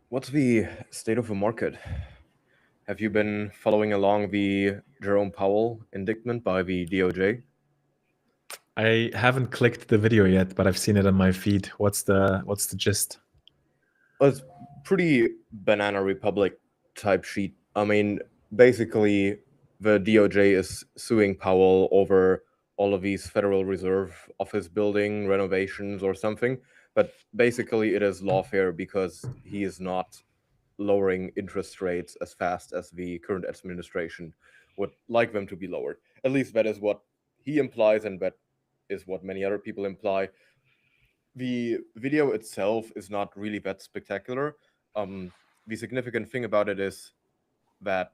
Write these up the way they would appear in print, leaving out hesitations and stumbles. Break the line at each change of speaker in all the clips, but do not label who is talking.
What's the state of the market? Have you been following along the Jerome Powell indictment by the DOJ?
I haven't clicked the video yet, but I've seen it on my feed. What's the gist?
Well, it's pretty Banana Republic type sheet. I mean, basically, the DOJ is suing Powell over all of these Federal Reserve office building renovations or something. But basically, it is lawfare because he is not lowering interest rates as fast as the current administration would like them to be lowered. At least that is what he implies, and that is what many other people imply. The video itself is not really that spectacular. The significant thing about it is that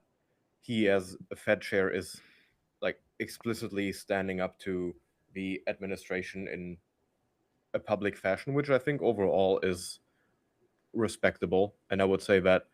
he, as a Fed chair, is like explicitly standing up to the administration in a public fashion, which I think overall is respectable. And I would say that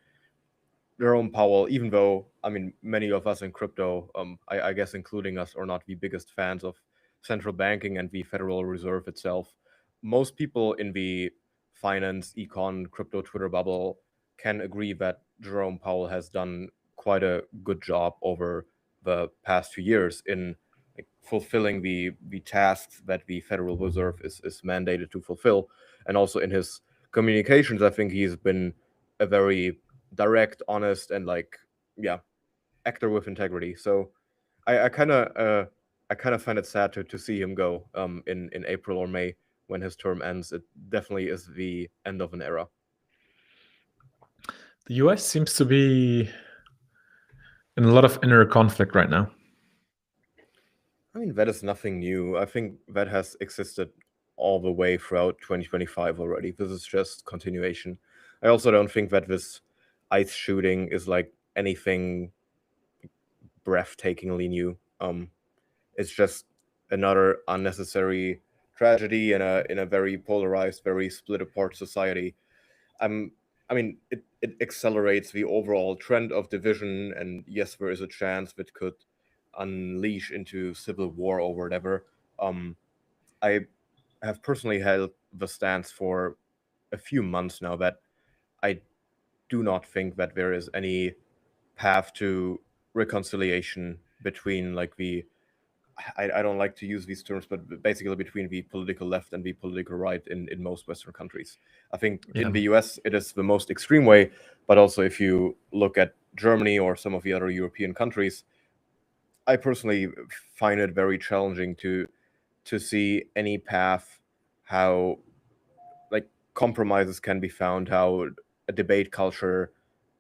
Jerome Powell, even though I mean many of us in crypto, I guess including us, are not the biggest fans of central banking and the Federal Reserve itself, most people in the finance, econ, crypto Twitter bubble can agree that Jerome Powell has done quite a good job over the past few years in like, fulfilling the tasks that the Federal Reserve is mandated to fulfill, and also in his communications, I think he's been a very direct, honest, and actor with integrity. So I kind of find it sad to see him go in April or May when his term ends. It definitely is the end of an era.
The US seems to be in a lot of inner conflict right now.
I mean, that is nothing new. I think that has existed all the way throughout 2025 already. This is just continuation. I also don't think that this ICE shooting is like anything breathtakingly new. It's just another unnecessary tragedy in a very polarized, very split apart society. I mean, it accelerates the overall trend of division, and yes, there is a chance that could unleash into civil war or whatever. I have personally held the stance for a few months now that I do not think that there is any path to reconciliation between like the I don't like to use these terms, but basically between the political left and the political right in most Western countries. I think in the US it is the most extreme way, but also if you look at Germany or some of the other European countries, I personally find it very challenging to see any path how like compromises can be found, how a debate culture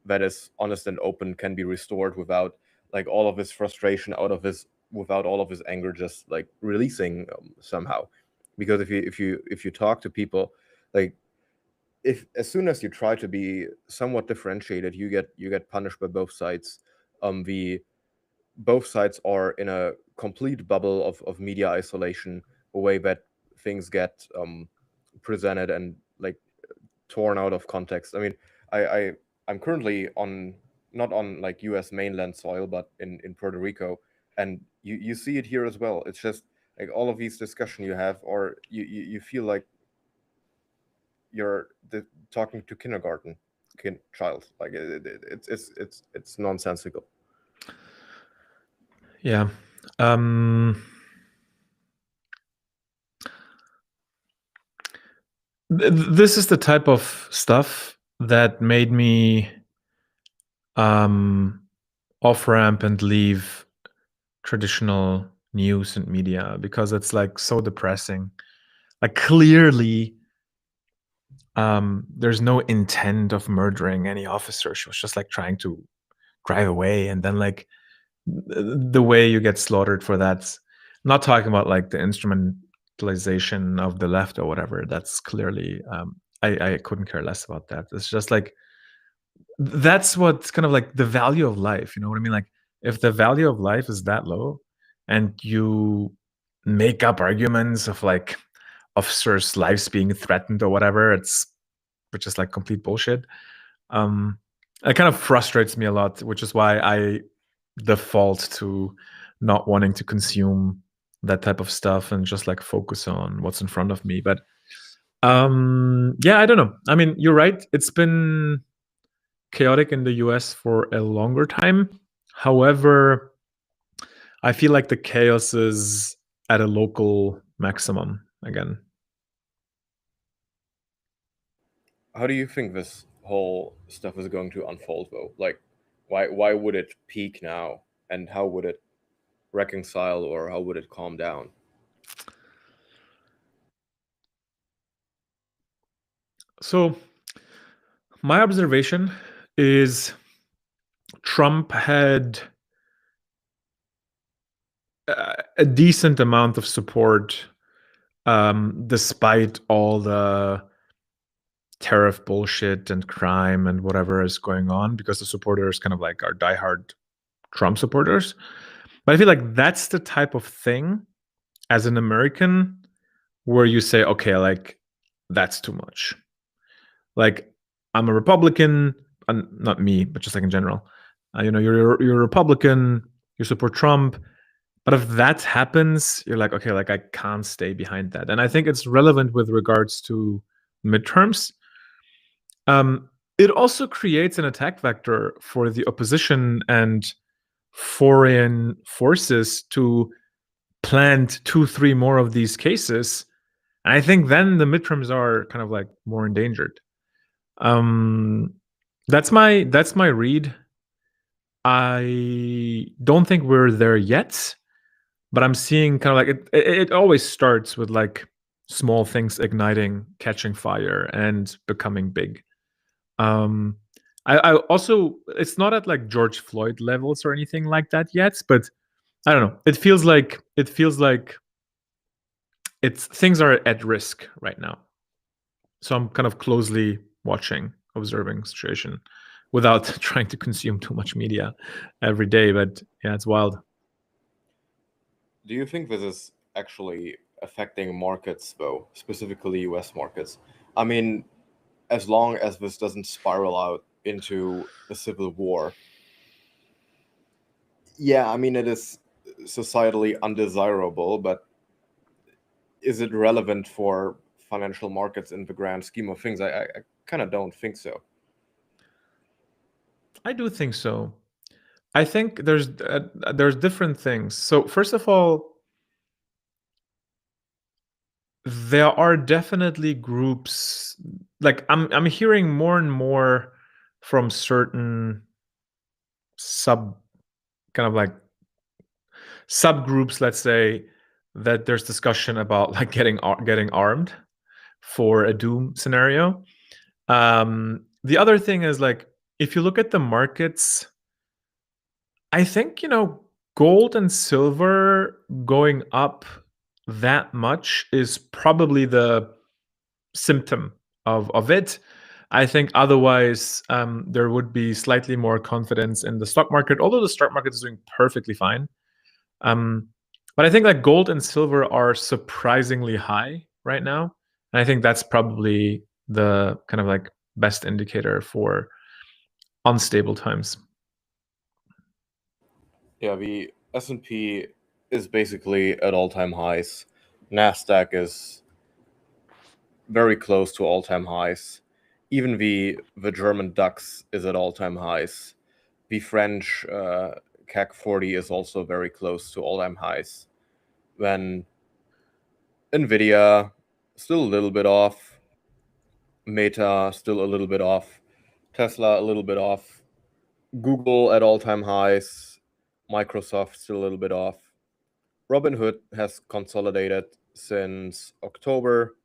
that is honest and open can be restored without like all of his frustration out of his without all of his anger just like releasing somehow. Because if you talk to people, like if as soon as you try to be somewhat differentiated, you get punished by both sides. The both sides are in a complete bubble of media isolation, a way that things get presented and like torn out of context. I mean, I'm currently on not on like U.S. mainland soil, but in Puerto Rico, and you see it here as well. It's just like all of these discussion you have, or you feel like you're talking to kindergarten child. Like it's nonsensical.
Yeah. This is the type of stuff that made me off ramp and leave traditional news and media, because it's like so depressing. Like clearly there's no intent of murdering any officer. She was just like trying to drive away, and then like the way you get slaughtered for that. I'm not talking about like the instrumentalization of the left or whatever. That's clearly I couldn't care less about that. It's just like that's what's kind of like the value of life. You know what I mean? Like if the value of life is that low, and you make up arguments of like officers' lives being threatened or whatever, it's which is like complete bullshit. It kind of frustrates me a lot, which is why I default to not wanting to consume that type of stuff and just like focus on what's in front of me. But yeah, I don't know. I mean, you're right. It's been chaotic in the US for a longer time. However, I feel like the chaos is at a local maximum again.
How do you think this whole stuff is going to unfold, though? Like, why would it peak now, and how would it reconcile, or how would it calm down?
So, my observation is Trump had a decent amount of support despite all the tariff bullshit and crime and whatever is going on, because the supporters kind of like are diehard Trump supporters. But I feel like that's the type of thing as an American where you say, okay, like that's too much. Like I'm a Republican, and not me, but just like in general. You're a Republican, you support Trump, but if that happens, you're like, okay, like I can't stay behind that. And I think it's relevant with regards to midterms. It also creates an attack vector for the opposition and foreign forces to plant 2, 3 more of these cases. And I think then the midterms are kind of like more endangered. That's my read. I don't think we're there yet, but I'm seeing kind of like it always starts with like small things igniting, catching fire, and becoming big. I also, it's not at like George Floyd levels or anything like that yet, but I don't know. It feels like it's things are at risk right now. So I'm kind of closely watching, observing situation without trying to consume too much media every day. But yeah, it's wild.
Do you think this is actually affecting markets, though, specifically US markets? I mean, as long as this doesn't spiral out into a civil war, yeah, I mean, it is societally undesirable, but is it relevant for financial markets in the grand scheme of things? I kind of don't think so.
I do think so. I think there's different things. So first of all, there are definitely groups, like I'm hearing more and more from certain sub kind of like subgroups, let's say, that there's discussion about like getting armed for a doom scenario. The other thing is like if you look at the markets, I think gold and silver going up that much is probably the symptom of it. I think otherwise there would be slightly more confidence in the stock market, although the stock market is doing perfectly fine. But I think like gold and silver are surprisingly high right now, and I think that's probably the kind of like best indicator for unstable times.
Yeah, the S&P is basically at all-time highs. Nasdaq is very close to all-time highs. Even the German DAX is at all-time highs. The French CAC 40 is also very close to all-time highs. Then Nvidia still a little bit off. Meta still a little bit off. Tesla a little bit off. Google at all-time highs. Microsoft still a little bit off. Robinhood has consolidated since October.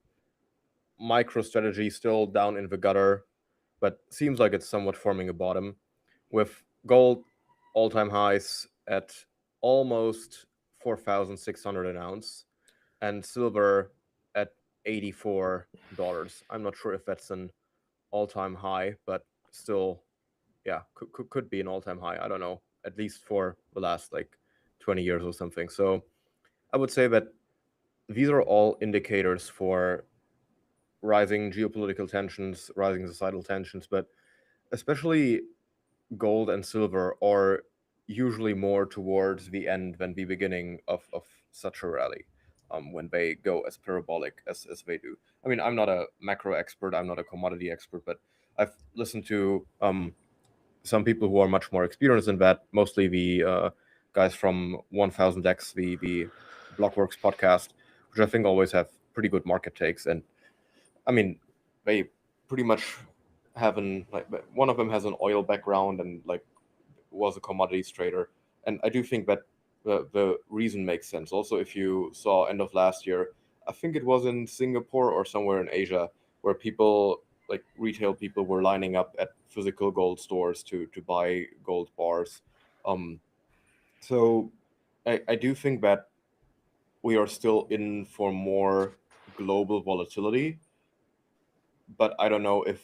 MicroStrategy still down in the gutter, but seems like it's somewhat forming a bottom, with gold all-time highs at almost 4,600 an ounce, and silver at $84. I'm not sure if that's an all-time high, but still, yeah, could be an all-time high. I don't know, at least for the last like 20 years or something. So I would say that these are all indicators for rising geopolitical tensions, rising societal tensions, but especially gold and silver are usually more towards the end than the beginning of such a rally, when they go as parabolic as they do. I mean, I'm not a macro expert, I'm not a commodity expert, but I've listened to some people who are much more experienced in that, mostly the guys from 1000X, the Blockworks podcast, which I think always have pretty good market takes. And I mean, they pretty much have one of them has an oil background and like was a commodities trader. And I do think that the reason makes sense. Also, if you saw end of last year, I think it was in Singapore or somewhere in Asia, where people, like retail people, were lining up at physical gold stores to buy gold bars. So I do think that we are still in for more global volatility, but I don't know if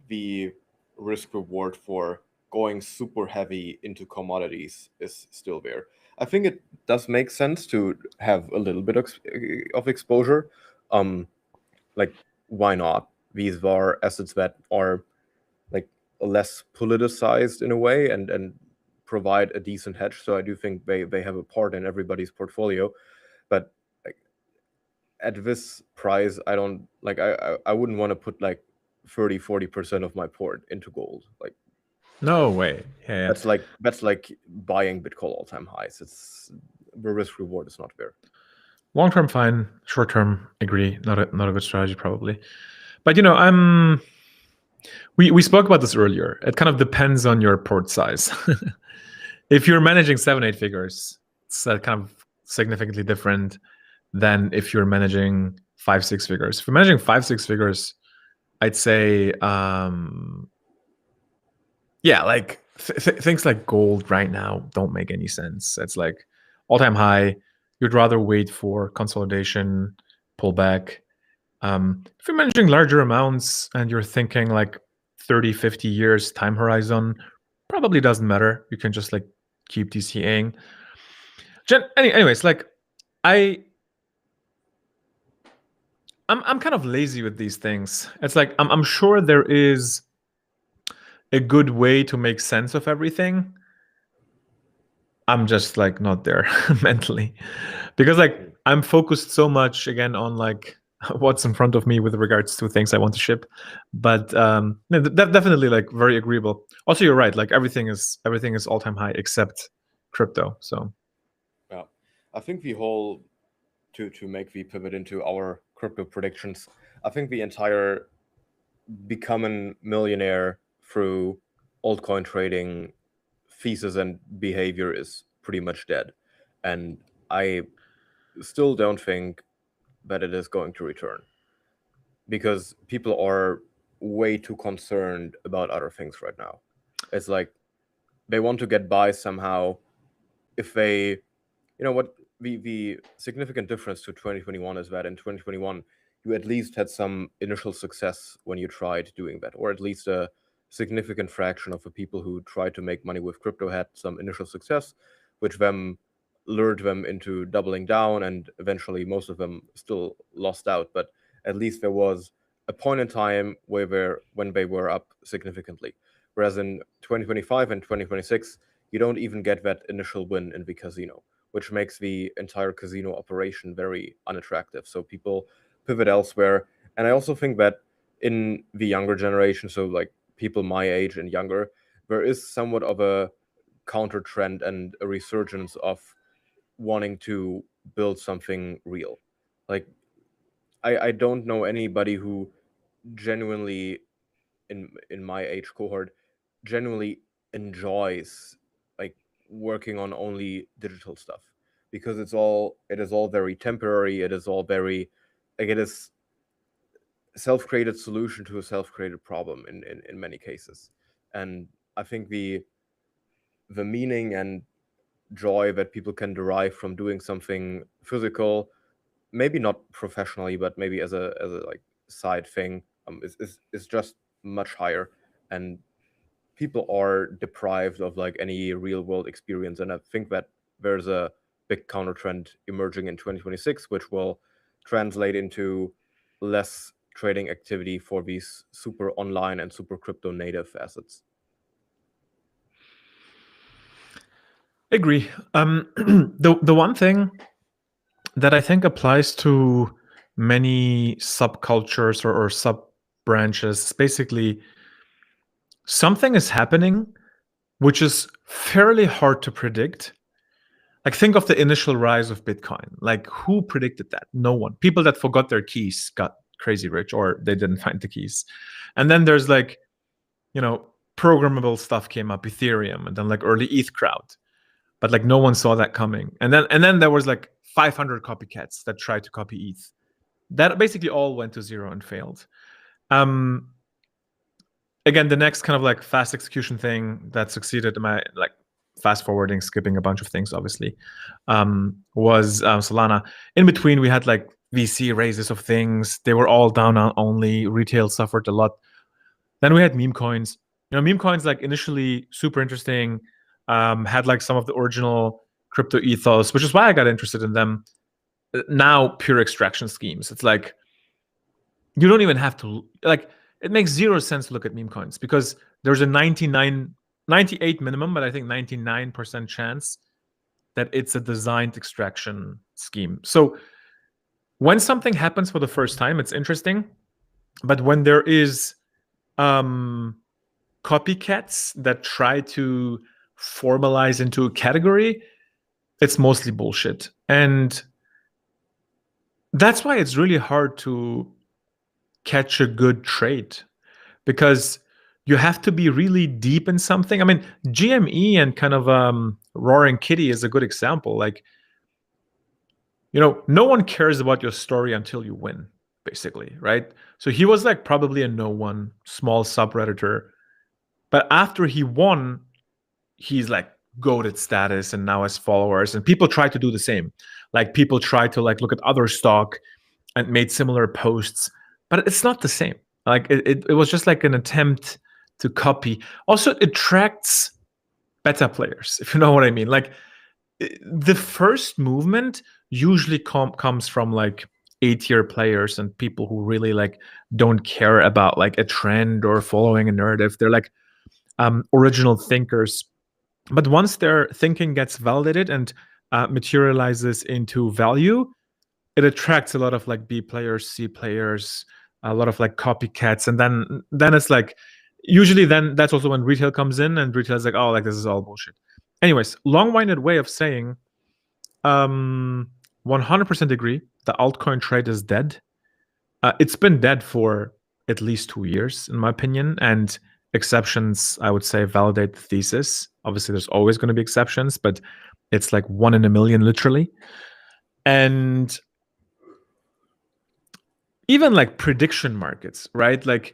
the risk reward for going super heavy into commodities is still there. I think it does make sense to have a little bit of exposure. Like, why not? These are assets that are like less politicized in a way and provide a decent hedge. So I do think they have a part in everybody's portfolio. But like, at this price, I don't like I wouldn't want to put like 30-40% of my port into gold. Like,
No way. Yeah.
that's like buying Bitcoin all-time highs. It's the risk reward is not there.
Long term, fine. Short term, agree. Not a good strategy, probably. But you know, we spoke about this earlier. It kind of depends on your port size. If you're managing 7-8 figures, it's kind of significantly different than if you're managing 5-6 figures. If you're managing 5-6 figures, I'd say, yeah, like things like gold right now don't make any sense. It's like all-time high. You'd rather wait for consolidation, pullback. If you're managing larger amounts and you're thinking like 30, 50 years time horizon, probably doesn't matter. You can just like keep DCAing. Anyways, like I'm kind of lazy with these things. It's like I'm sure there is a good way to make sense of everything. I'm just like not there mentally, because like I'm focused so much again on like what's in front of me with regards to things I want to ship. But definitely like very agreeable. Also, you're right. Like everything is all-time high except crypto. So
yeah, I think the whole to make the pivot into our crypto predictions, I think the entire becoming millionaire through altcoin trading thesis and behavior is pretty much dead. And I still don't think that it is going to return, because people are way too concerned about other things right now. It's like they want to get by somehow. If they, you know what, the significant difference to 2021 is that in 2021 you at least had some initial success when you tried doing that, or at least a significant fraction of the people who tried to make money with crypto had some initial success, which then lured them into doubling down, and eventually most of them still lost out. But at least there was a point in time when they were up significantly. Whereas in 2025 and 2026, you don't even get that initial win in the casino, which makes the entire casino operation very unattractive. So people pivot elsewhere. And I also think that in the younger generation, so like people my age and younger, there is somewhat of a counter trend and a resurgence of wanting to build something real. Like, I don't know anybody who genuinely in my age cohort genuinely enjoys like working on only digital stuff, because it is all very temporary. It is all very like, it is self-created solution to a self-created problem in many cases. And I think the meaning and joy that people can derive from doing something physical, maybe not professionally, but maybe as a like side thing, is just much higher. And people are deprived of like any real world experience. And I think that there's a big counter trend emerging in 2026, which will translate into less trading activity for these super online and super crypto native assets.
agree. The one thing that I think applies to many subcultures or sub branches, basically something is happening which is fairly hard to predict. Like, think of the initial rise of Bitcoin. Like, who predicted that? No one. People that forgot their keys got crazy rich, or they didn't find the keys. And then there's like, programmable stuff came up, Ethereum, and then like early ETH crowd. But like no one saw that coming. And then there was like 500 copycats that tried to copy ETH. That basically all went to zero and failed. Again, the next kind of like fast execution thing that succeeded in my like fast forwarding, skipping a bunch of things, obviously, was Solana. In between, we had like VC raises of things. They were all down only. Retail suffered a lot. Then we had meme coins. Meme coins like initially super interesting. Had like some of the original crypto ethos, which is why I got interested in them. Now pure extraction schemes. It's like you don't even have to like. It makes zero sense to look at meme coins because there's a 98 minimum, but I think 99% chance that it's a designed extraction scheme. So when something happens for the first time, it's interesting. But when there is copycats that try to formalize into a category, it's mostly bullshit. And that's why it's really hard to catch a good trade, because you have to be really deep in something. I mean, GME and kind of Roaring Kitty is a good example. Like, no one cares about your story until you win, basically, right? So he was like probably a no one, small subredditor. But after he won, he's like goated status and now has followers. And people try to do the same. Like, people try to like look at other stock and made similar posts, but it's not the same. Like it was just like an attempt to copy. Also, it attracts beta players, if you know what I mean. Like, the first movement usually comes from like A-tier players and people who really like don't care about like a trend or following a narrative. They're like original thinkers. But once their thinking gets validated and materializes into value, it attracts a lot of like B players, C players, a lot of like copycats, and then it's like usually then that's also when retail comes in, and retail is like, oh, like this is all bullshit. Anyways, long-winded way of saying, 100% agree. The altcoin trade is dead. It's been dead for at least 2 years, in my opinion, and exceptions, I would say, validate the thesis. Obviously, there's always going to be exceptions, but it's like 1 in a million, literally. And even like prediction markets, right? Like,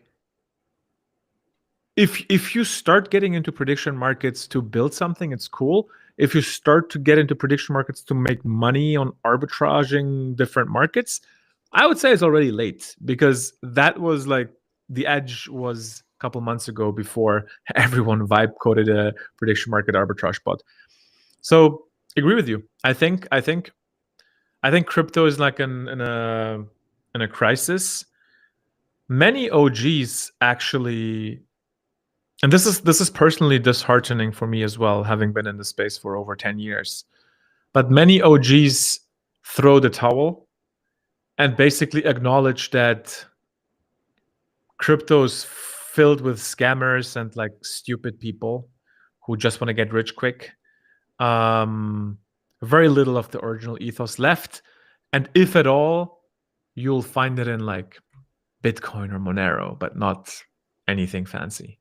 if you start getting into prediction markets to build something, it's cool. If you start to get into prediction markets to make money on arbitraging different markets, I would say it's already late, because that was like the edge was a couple months ago before everyone vibe coded a prediction market arbitrage bot. So agree with you. I think crypto is like in a crisis. Many OGs actually, and this is personally disheartening for me as well, having been in the space for over 10 years. But many OGs throw the towel and basically acknowledge that crypto is filled with scammers and like stupid people who just want to get rich quick. Very little of the original ethos left. And if at all, you'll find it in like Bitcoin or Monero, but not anything fancy.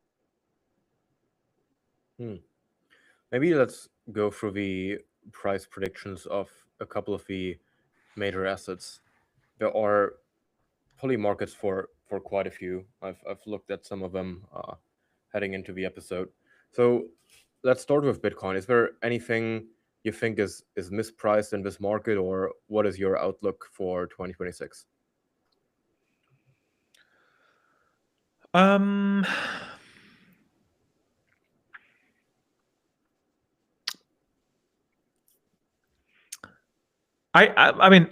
Maybe let's go through the price predictions of a couple of the major assets. There are poly markets for quite a few. I've looked at some of them heading into the episode. So let's start with Bitcoin. Is there anything you think is mispriced in this market, or what is your outlook for 2026?
I mean,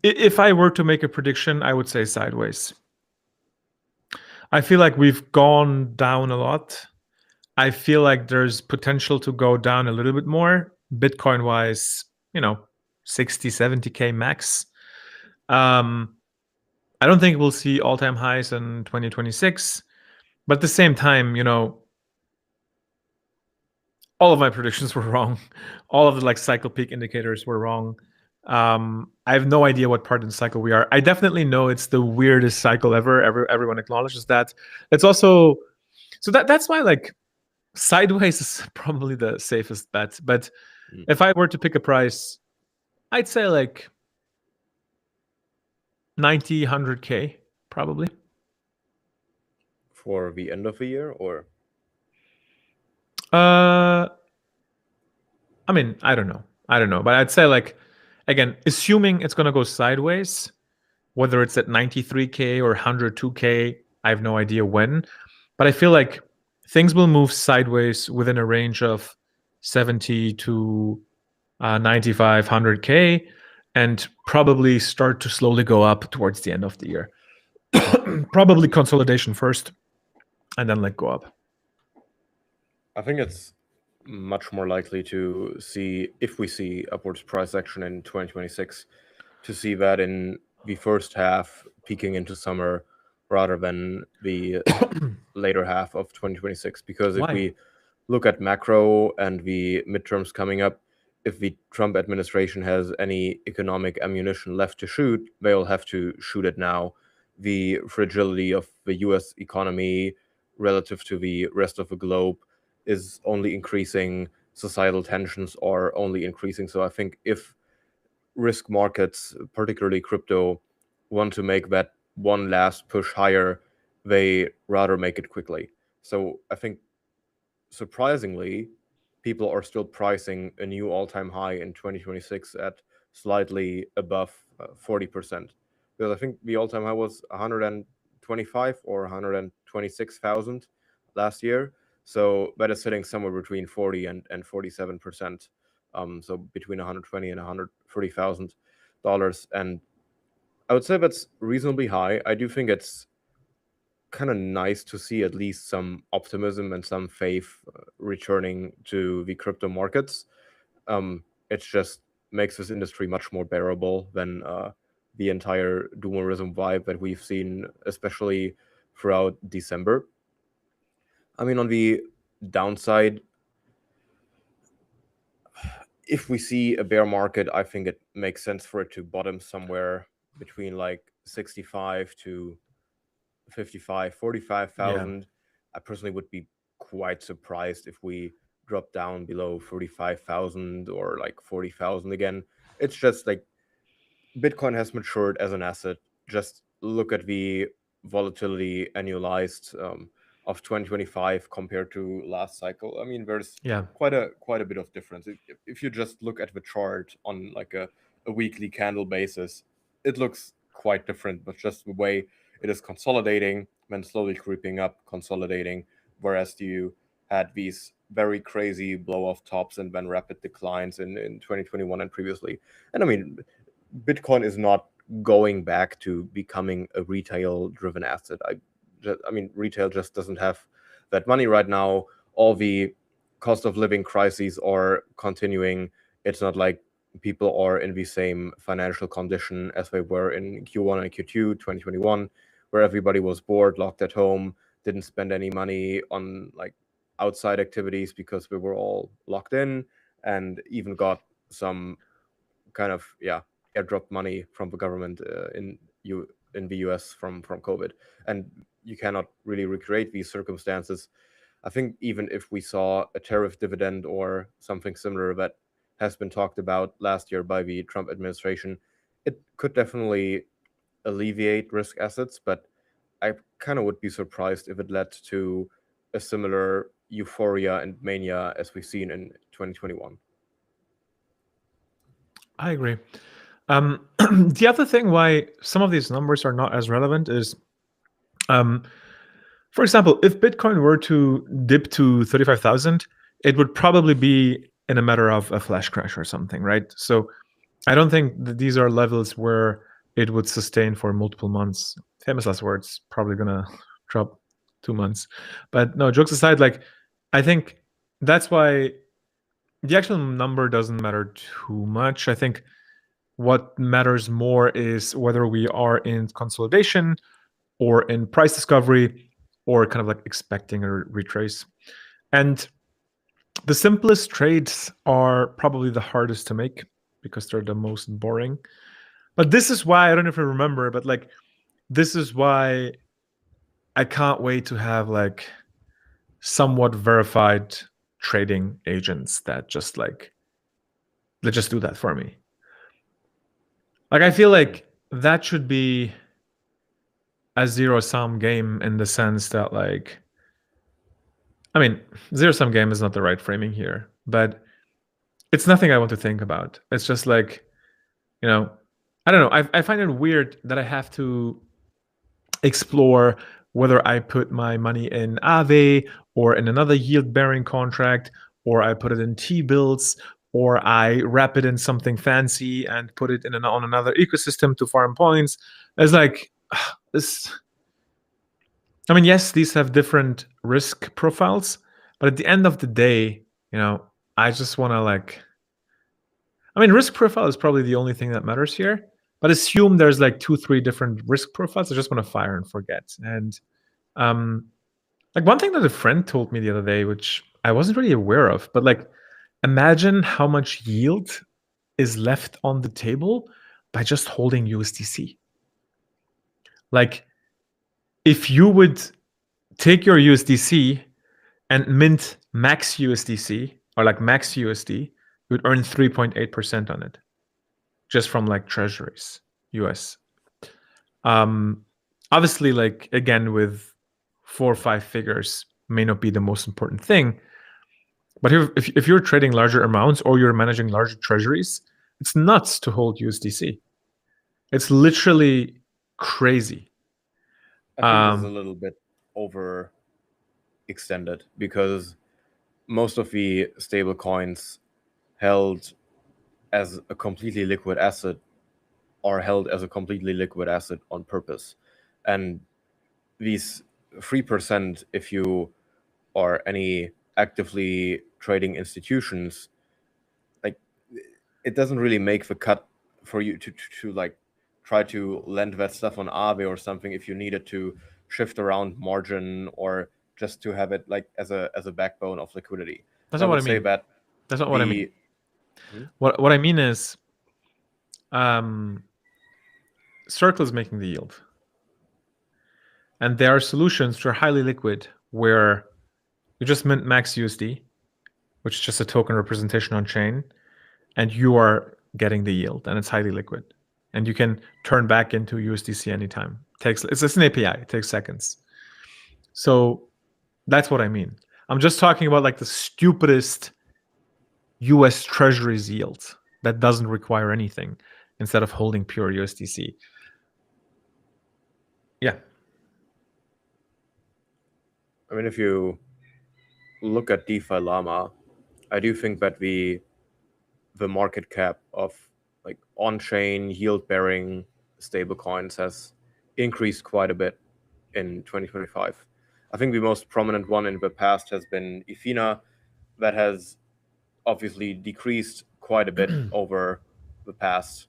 if I were to make a prediction, I would say sideways. I feel like we've gone down a lot. I feel like there's potential to go down a little bit more, Bitcoin wise, 60, 70K max. I don't think we'll see all-time highs in 2026. But at the same time, all of my predictions were wrong. All of the cycle peak indicators were wrong. I have no idea what part in the cycle we are. I definitely know it's the weirdest cycle ever. Everyone acknowledges that. It's also that's why sideways is probably the safest bet. But if I were to pick a price, I'd say 90, 100K probably.
For the end of the year, or?
I mean, I don't know, but I'd say again, assuming it's gonna go sideways, whether it's at 93K or 102K, I have no idea when, but I feel like things will move sideways within a range of 70 to 95, 100K, and probably start to slowly go up towards the end of the year. Probably consolidation first, and then go up.
I think it's much more likely to see, if we see upwards price action in 2026, to see that in the first half peaking into summer rather than the later half of 2026. Because if
Why?
we look at macro and the midterms coming up, if the Trump administration has any economic ammunition left to shoot, they'll have to shoot it now. The fragility of the US economy relative to the rest of the globe is only increasing. Societal tensions are only increasing. So I think if risk markets, particularly crypto, want to make that one last push higher, they rather make it quickly. So I think, surprisingly, people are still pricing a new all-time high in 2026 at slightly above 40%. Because I think the all-time high was 125 or 126,000 last year. So that is sitting somewhere between 40 and 47%. So between 120 and $130,000. And I would say that's reasonably high. I do think it's kind of nice to see at least some optimism and some faith returning to the crypto markets. It just makes this industry much more bearable than the entire doomerism vibe that we've seen, especially throughout December. I mean, on the downside, if we see a bear market, I think it makes sense for it to bottom somewhere between 65 to 55, 45,000. I personally would be quite surprised if we drop down below 45,000 or 40,000 again. It's just Bitcoin has matured as an asset. Just look at the volatility annualized of 2025 compared to last cycle. I mean, there's quite a bit of difference. If you just look at the chart on a weekly candle basis, it looks quite different, but just the way it is consolidating, then slowly creeping up, consolidating, whereas you had these very crazy blow-off tops and then rapid declines in 2021 and previously. And I mean, Bitcoin is not going back to becoming a retail-driven asset. I mean, retail just doesn't have that money right now. All the cost of living crises are continuing. It's not like people are in the same financial condition as they were in Q1 and Q2 2021, where everybody was bored, locked at home, didn't spend any money on outside activities because we were all locked in, and even got some kind of airdrop money from the government in the US from COVID. And you cannot really recreate these circumstances. I think even if we saw a tariff dividend or something similar that has been talked about last year by the Trump administration, it could definitely alleviate risk assets, but I kind of would be surprised if it led to a similar euphoria and mania as we've seen in 2021.
I agree. The other thing why some of these numbers are not as relevant is, for example, if Bitcoin were to dip to 35,000, it would probably be in a matter of a flash crash or something, right? So I don't think that these are levels where it would sustain for multiple months. Famous last words, probably gonna drop 2 months. But no, jokes aside, I think that's why the actual number doesn't matter too much. I think what matters more is whether we are in consolidation or in price discovery, or kind of like expecting a retrace. And the simplest trades are probably the hardest to make because they're the most boring. But this is why, I don't know if you remember, but like this is why I can't wait to have like somewhat verified trading agents that just do that for me. Like I feel like that should be a zero-sum game in the sense that like, I mean, zero-sum game is not the right framing here, but it's nothing I want to think about. It's just like, you know, I don't know. I find it weird that I have to explore whether I put my money in Aave or in another yield-bearing contract, or I put it in T-bills, or I wrap it in something fancy and put it on another ecosystem to farm points. It's like this. I mean, yes, these have different risk profiles, but at the end of the day, I just want to I mean, risk profile is probably the only thing that matters here. But assume there's like 2-3 different risk profiles. I just want to fire and forget. And like one thing that a friend told me the other day, which I wasn't really aware of, but like imagine how much yield is left on the table by just holding USDC. Like if you would take your USDC and mint max USDC or like max USD, you would earn 3.8% on it just from like treasuries, US. Obviously, like again, with 4 or 5 figures may not be the most important thing. But if you're trading larger amounts or you're managing larger treasuries, it's nuts to hold USDC. It's literally crazy.
I think this is a little bit overextended because most of the stable coins held as a completely liquid asset are held as a completely liquid asset on purpose. And these 3%, if you are any actively trading institutions, like it doesn't really make the cut for you to like try to lend that stuff on Aave or something if you needed to shift around margin or just to have it like as a backbone of liquidity.
That's not what I mean. That's not what I mean. What I mean is Circle is making the yield. And there are solutions which are highly liquid where you just mint max USD, which is just a token representation on chain, and you are getting the yield, and it's highly liquid. And you can turn back into USDC anytime. It's an API. It takes seconds. So that's what I mean. I'm just talking about like the stupidest US Treasuries yield that doesn't require anything instead of holding pure USDC. Yeah.
I mean, if you look at DeFi Llama, I do think that the market cap of like on-chain yield-bearing stablecoins has increased quite a bit in 2025. I think the most prominent one in the past has been Ethena, that has obviously decreased quite a bit over the past.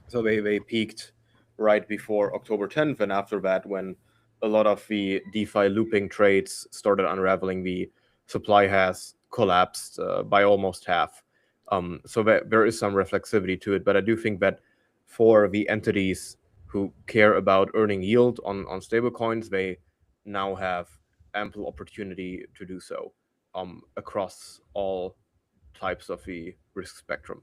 So they peaked right before October 10th, and after that, when a lot of the DeFi looping trades started unraveling, the supply has collapsed by almost half. So there is some reflexivity to it, but I do think that for the entities who care about earning yield on stablecoins, they now have ample opportunity to do so across all types of the risk spectrum.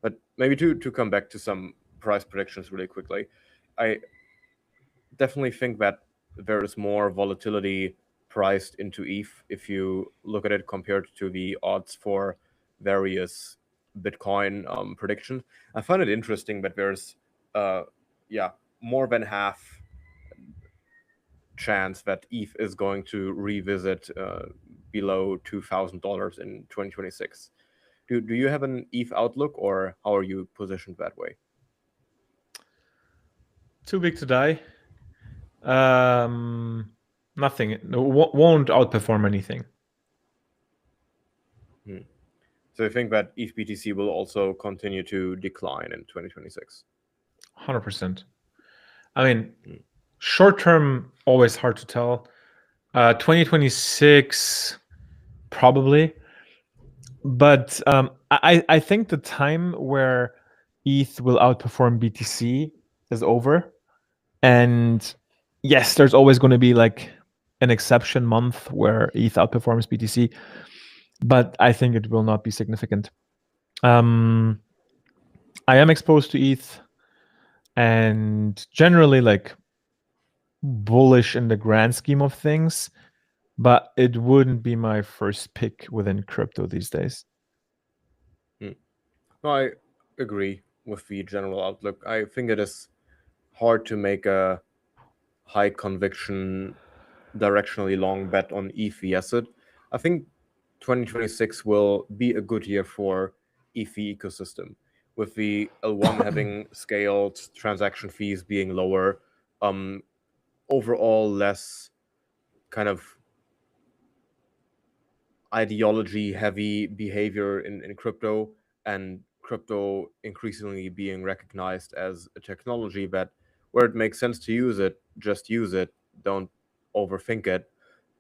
But maybe to come back to some price predictions really quickly, I definitely think that there is more volatility priced into ETH if you look at it compared to the odds for various Bitcoin predictions. I find it interesting that there's more than half chance that ETH is going to revisit below $2,000 in 2026. Do you have an ETH outlook, or how are you positioned that way?
Too big to die. Nothing. Won't outperform anything.
So I think that ETH BTC will also continue to decline in 2026.
100%. I mean, short term, always hard to tell. 2026, probably. But I think the time where ETH will outperform BTC is over. And yes, there's always going to be like an exception month where ETH outperforms BTC, but I think it will not be significant. I am exposed to ETH and generally like bullish in the grand scheme of things, but it wouldn't be my first pick within crypto these days.
No, I agree with the general outlook. I think it is hard to make a high conviction, directionally long bet on ETH asset. I think 2026 will be a good year for ETH ecosystem, with the L1 having scaled, transaction fees being lower, overall less kind of ideology heavy behavior in crypto, and crypto increasingly being recognized as a technology that where it makes sense to use it, just use it, don't overthink it.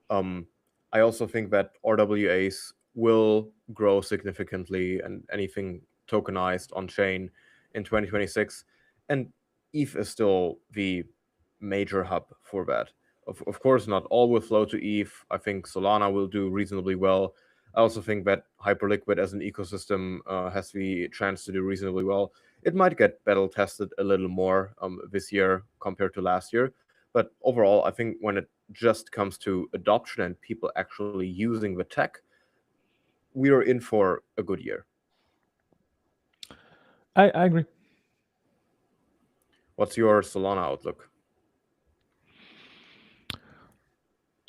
I also think that RWAs will grow significantly and anything tokenized on chain in 2026, and ETH is still the major hub for that. Of course, not all will flow to ETH. I think Solana will do reasonably well. I also think that Hyperliquid as an ecosystem has the chance to do reasonably well. It might get battle tested a little more this year compared to last year. But overall, I think when it just comes to adoption and people actually using the tech, we are in for a good year.
I agree.
What's your Solana outlook?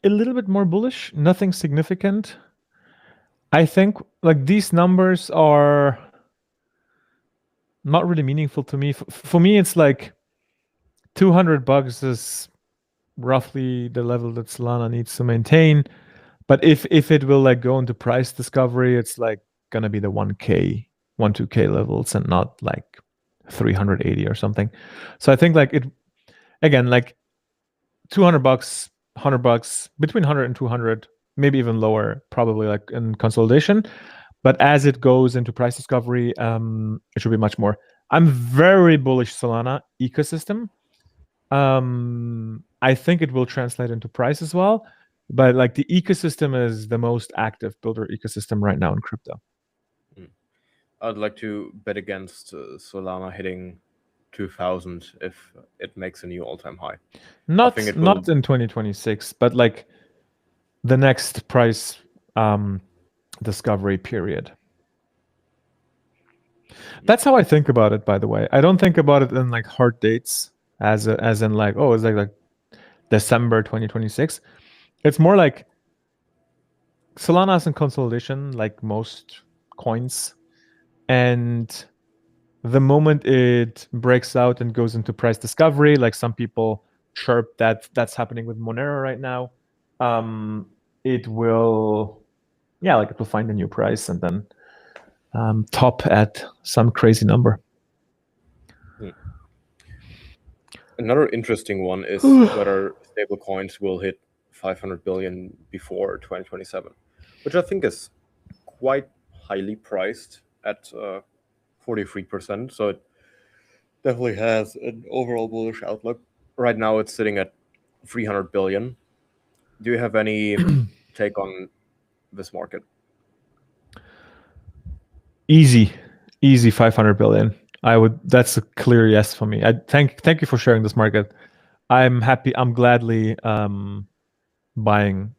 A little bit more bullish, nothing significant. I think like these numbers are not really meaningful to me. For me, it's like $200 is roughly the level that Solana needs to maintain. But if it will like go into price discovery, it's like gonna be the 1K, 2K levels and not like 380 or something. So I think like it again, like $200, $100, between 100 and 200, maybe even lower, probably like in consolidation. But as it goes into price discovery, it should be much more. I'm very bullish Solana ecosystem. I think it will translate into price as well. But like the ecosystem is the most active builder ecosystem right now in crypto.
I'd like to bet against Solana hitting 2,000 if it makes a new all-time high.
Not in 2026, but like the next price discovery period. That's how I think about it, by the way. I don't think about it in like hard dates as in like, oh, it's like December 2026. It's more like Solana's in consolidation, like most coins. And the moment it breaks out and goes into price discovery, like some people chirp that that's happening with Monero right now, it will, yeah, like it will find a new price and then top at some crazy number.
Another interesting one is whether stablecoins will hit 500 billion before 2027, which I think is quite highly priced at 43%. So it definitely has an overall bullish outlook. Right now, it's sitting at 300 billion. Do you have any take on this market?
Easy 500 billion. That's a clear yes for me. I thank you for sharing this market. I'm happy. I'm gladly buying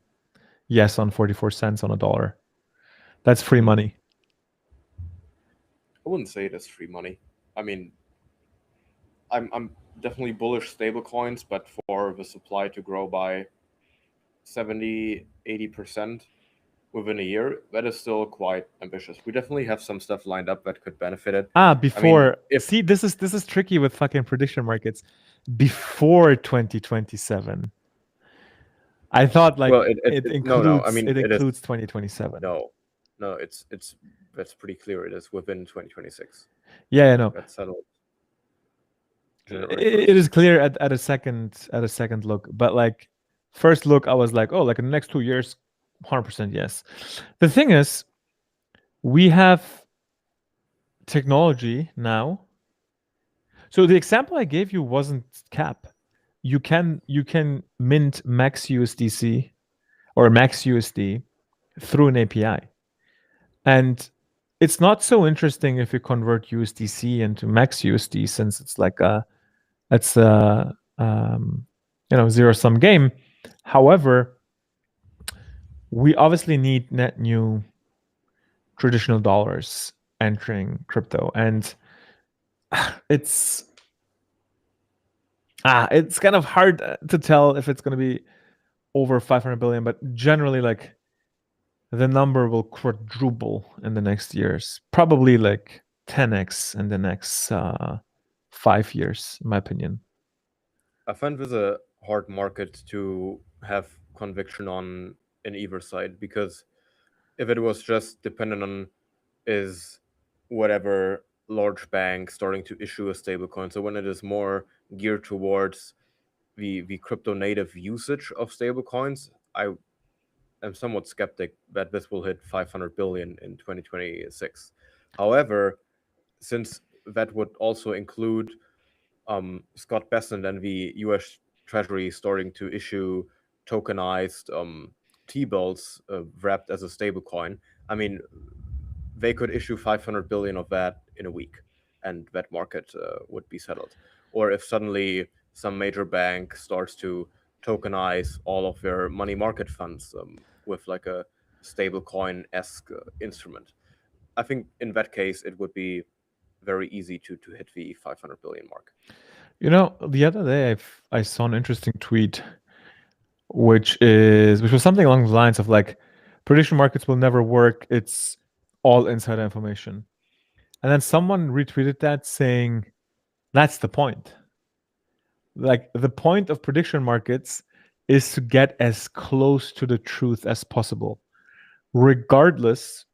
yes on 44 cents on a dollar. That's free money.
I wouldn't say it is free money. I mean, I'm definitely bullish stablecoins, but for the supply to grow by 70-80% within a year, that is still quite ambitious. We definitely have some stuff lined up that could benefit it.
Before, I mean, see, this is tricky with fucking prediction markets. Before 2027, I thought like it includes. I mean, it includes 2027.
No, that's pretty clear. It is within 2026.
Yeah, I know.
That's settled.
It is clear at a second look, but like first look, I was like, oh, like in the next 2 years, 100% yes. The thing is, we have technology now. So the example I gave you wasn't cap. You can mint Max USDC or Max USD through an API. And it's not so interesting if you convert USDC into Max USD, since it's like it's a zero sum game. However, we obviously need net new traditional dollars entering crypto, and it's kind of hard to tell if it's going to be over 500 billion, but generally, like, the number will quadruple in the next years, probably like 10x in the next 5 years, in my opinion.
I find this a hard market to have conviction on in either side, because if it was just dependent on is whatever large bank starting to issue a stablecoin, so when it is more geared towards the crypto native usage of stablecoins, I am somewhat skeptic that this will hit 500 billion in 2026. However, since that would also include Scott Bessent and the US Treasury starting to issue tokenized T-bills wrapped as a stablecoin, I mean, they could issue 500 billion of that in a week, and that market would be settled. Or if suddenly some major bank starts to tokenize all of their money market funds with like a stablecoin-esque instrument, I think in that case it would be very easy to hit the 500 billion mark.
The other day I saw an interesting tweet, which was something along the lines of like, prediction markets will never work. It's all insider information. And then someone retweeted that saying, that's the point. Like, the point of prediction markets is to get as close to the truth as possible, regardless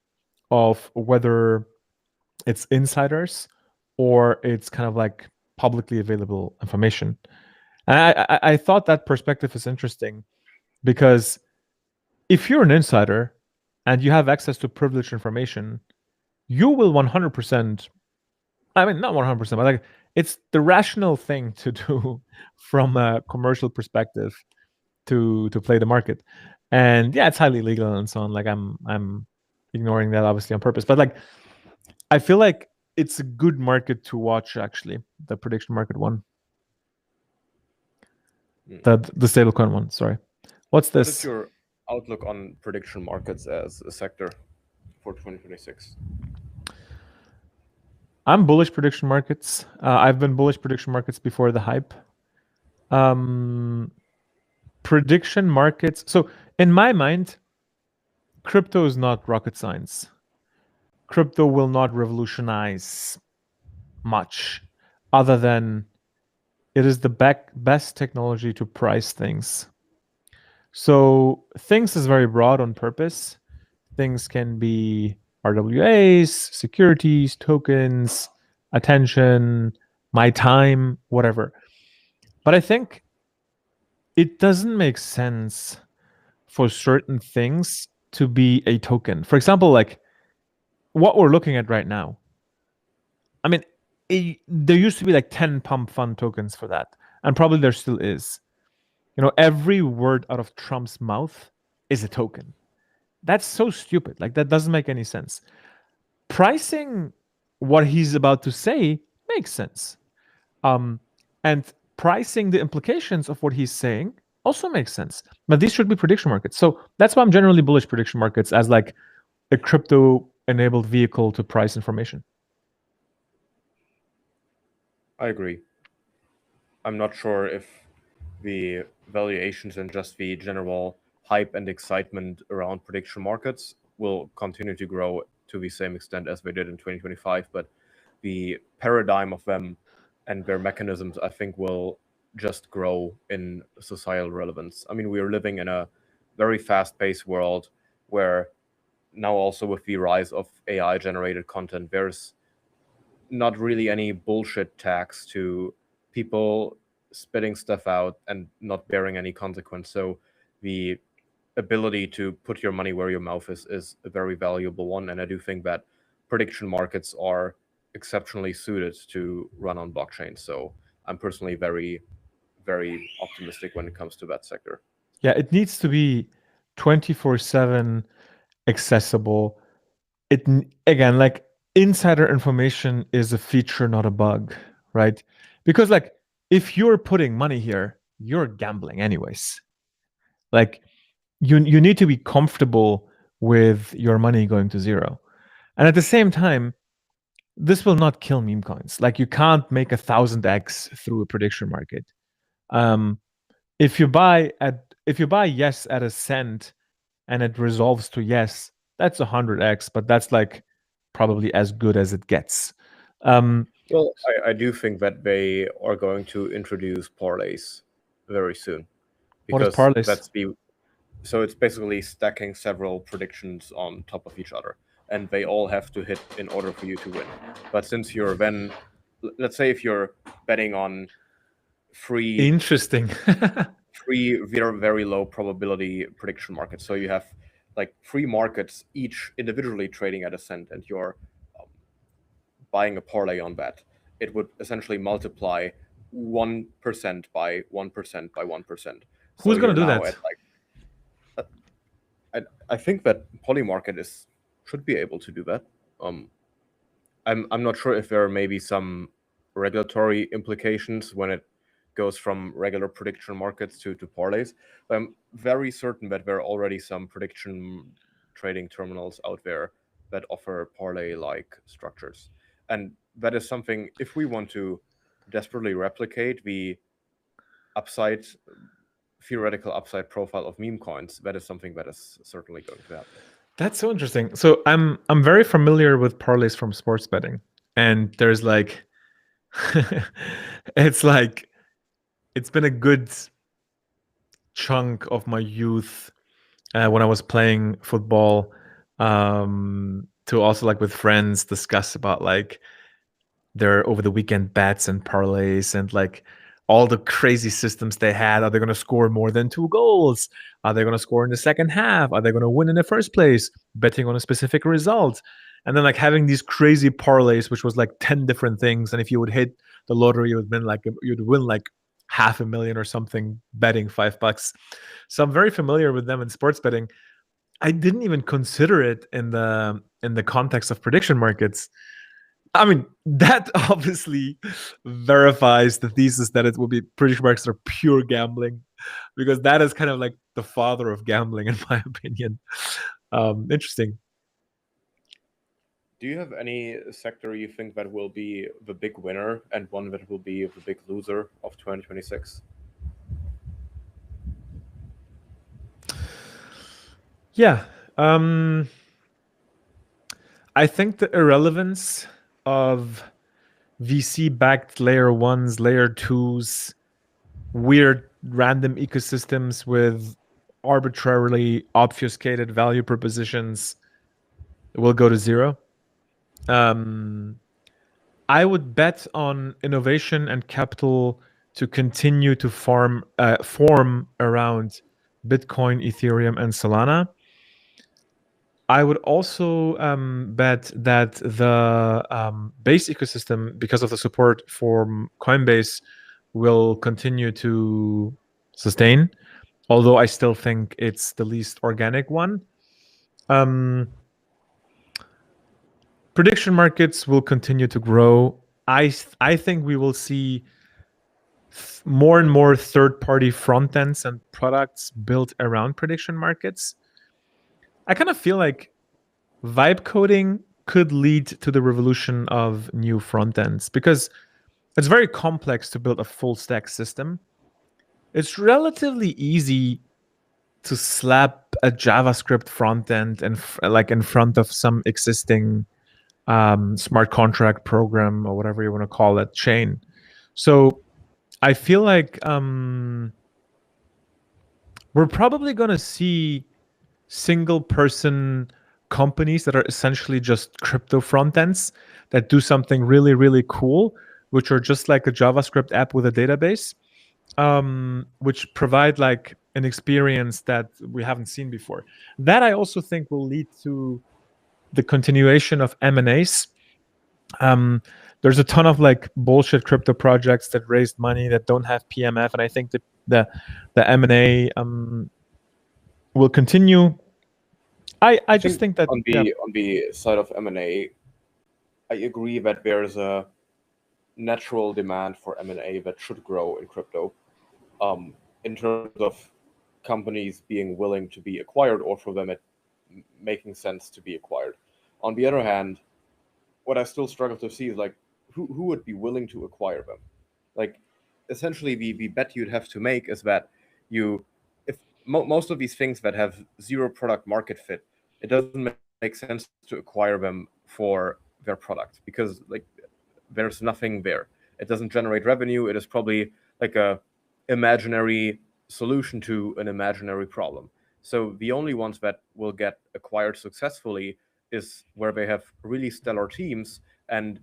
of whether it's insiders or it's kind of like publicly available information. And I thought that perspective is interesting, because if you're an insider and you have access to privileged information, you will 100%, I mean, not 100%, but like, it's the rational thing to do from a commercial perspective to play the market. And yeah, it's highly illegal and so on. Like, I'm ignoring that obviously on purpose, but like, I feel like it's a good market to watch, actually, the prediction market one. The stablecoin one, sorry. What's this?
What is your outlook on prediction markets as a sector for 2026?
I'm bullish prediction markets. I've been bullish prediction markets before the hype. Prediction markets. So in my mind, crypto is not rocket science. Crypto will not revolutionize much, other than it is the best technology to price things. So things is very broad on purpose. Things can be RWAs, securities, tokens, attention, my time, whatever. But I think it doesn't make sense for certain things to be a token. For example, like what we're looking at right now. I mean, there used to be like 10 pump fund tokens for that, and probably there still is. Every word out of Trump's mouth is a token. That's so stupid. Like, that doesn't make any sense. Pricing what he's about to say makes sense. And pricing the implications of what he's saying also makes sense. But these should be prediction markets. So that's why I'm generally bullish prediction markets as like a crypto-enabled vehicle to price information.
I agree. I'm not sure if the valuations and just the general hype and excitement around prediction markets will continue to grow to the same extent as they did in 2025, but the paradigm of them and their mechanisms, I think, will just grow in societal relevance. I mean, we are living in a very fast-paced world where now also with the rise of AI-generated content, there's not really any bullshit tax to people spitting stuff out and not bearing any consequence. So the ability to put your money where your mouth is a very valuable one. And I do think that prediction markets are exceptionally suited to run on blockchain. So I'm personally very, very optimistic when it comes to that sector.
Yeah, it needs to be 24/7 accessible. Again, like, insider information is a feature, not a bug, right? Because like, if you're putting money here, you're gambling anyways. Like, you need to be comfortable with your money going to zero. And at the same time, this will not kill meme coins. Like, you can't make 1000x through a prediction market. If you buy yes at a cent and it resolves to yes, that's 100x, but that's like probably as good as it gets.
Well, I do think that they are going to introduce parlays very soon.
What is parlays?
So it's basically stacking several predictions on top of each other, and they all have to hit in order for you to win. But since you're then, let's say if you're betting on three very, very low probability prediction markets, so you have like 3 markets each individually trading at a cent, and you're buying a parlay on that, it would essentially multiply 1% by 1% by 1%.
Who's going to do that?
I think that Polymarket should be able to do that. I'm not sure if there are maybe some regulatory implications when it goes from regular prediction markets to parlays. But I'm very certain that there are already some prediction trading terminals out there that offer parlay-like structures. And that is something, if we want to desperately replicate the theoretical upside profile of meme coins, that is something that is certainly going to happen.
That's so interesting. So I'm very familiar with parlays from sports betting, and there's like it's been a good chunk of my youth when I was playing football to also like with friends discuss about like their over the weekend bets and parlays and like all the crazy systems they had. Are they going to score more than 2 goals? Are they going to score in the second half? Are they going to win in the first place? Betting on a specific result. And then like having these crazy parlays, which was like 10 different things. And if you would hit the lottery, you'd win like $500,000 or something betting $5. So I'm very familiar with them in sports betting. I didn't even consider it in the context of prediction markets. I mean, that obviously verifies the thesis that it will be prediction markets are pure gambling, because that is kind of like the father of gambling, in my opinion. Interesting.
Do you have any sector you think that will be the big winner and one that will be the big loser of 2026?
Yeah. I think the irrelevance of VC-backed layer 1s, layer 2s, weird random ecosystems with arbitrarily obfuscated value propositions will go to zero. I would bet on innovation and capital to continue to form around Bitcoin, Ethereum, and Solana. I would also bet that the base ecosystem, because of the support for Coinbase, will continue to sustain, although I still think it's the least organic one. Prediction markets will continue to grow. I think we will see more and more third-party front ends and products built around prediction markets. I kind of feel like vibe coding could lead to the revolution of new front ends, because it's very complex to build a full stack system. It's relatively easy to slap a JavaScript front end and like in front of some existing smart contract program or whatever you want to call it, chain. So I feel like we're probably going to see single person companies that are essentially just crypto front ends that do something really, really cool, which are just like a JavaScript app with a database, which provide like an experience that we haven't seen before. That I also think will lead to the continuation of M&As. There's a ton of like bullshit crypto projects that raised money that don't have PMF, and I think the M&A will continue. I just think that
on the side of M&A, I agree that there's a natural demand for M&A that should grow in crypto, in terms of companies being willing to be acquired or for them it making sense to be acquired. On the other hand, what I still struggle to see is like who would be willing to acquire them. Like essentially the bet you'd have to make is that if most of these things that have zero product market fit, it doesn't make sense to acquire them for their product because like there's nothing there. It doesn't generate revenue. It is probably like a imaginary solution to an imaginary problem. So the only ones that will get acquired successfully is where they have really stellar teams, and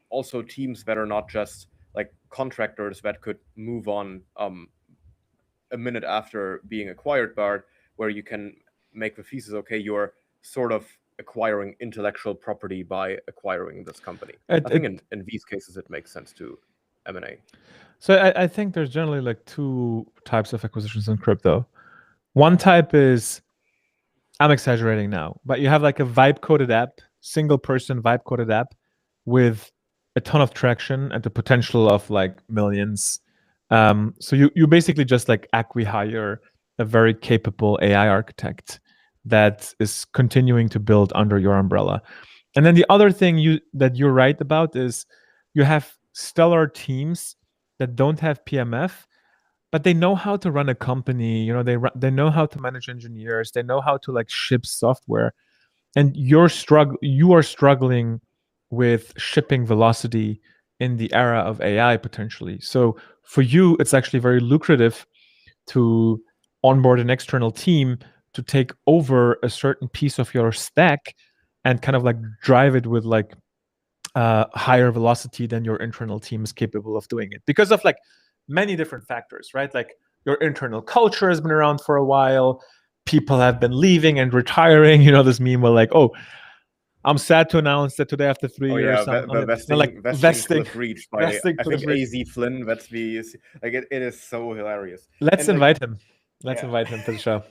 also teams that are not just like contractors that could move on a minute after being acquired, but where you can make the thesis, okay, you're sort of acquiring intellectual property by acquiring this company. I think in these cases it makes sense to M&A.
So I think there's generally like two types of acquisitions in crypto. One type is, I'm exaggerating now, but you have like a vibe coded app, single person vibe coded app with a ton of traction and the potential of like millions. So you basically just like acqui-hire a very capable AI architect that is continuing to build under your umbrella. And then the other thing that you're right about is you have stellar teams that don't have PMF, but they know how to run a company. You know, they know how to manage engineers. They know how to like ship software. And you are struggling with shipping velocity in the era of AI potentially. So for you, it's actually very lucrative to onboard an external team to take over a certain piece of your stack and kind of like drive it with like higher velocity than your internal team is capable of doing it because of like many different factors, right? Like your internal culture has been around for a while. People have been leaving and retiring. You know, this meme where like, oh, I'm sad to announce that today after 3 years,
vesting cliff reached by I think AZ Flynn. That's the like it is so hilarious.
Let's invite him. Let's invite him to the show.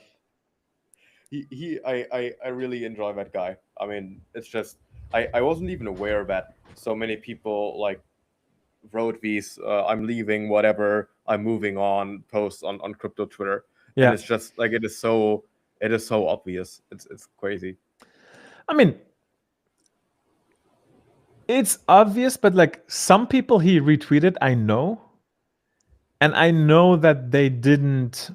I really enjoy that guy. I mean, it's just I wasn't even aware that so many people like wrote these I'm leaving, whatever, I'm moving on posts on crypto Twitter. Yeah. And it's just like it is so obvious. It's crazy.
I mean, it's obvious, but like some people he retweeted, I know. And I know that they didn't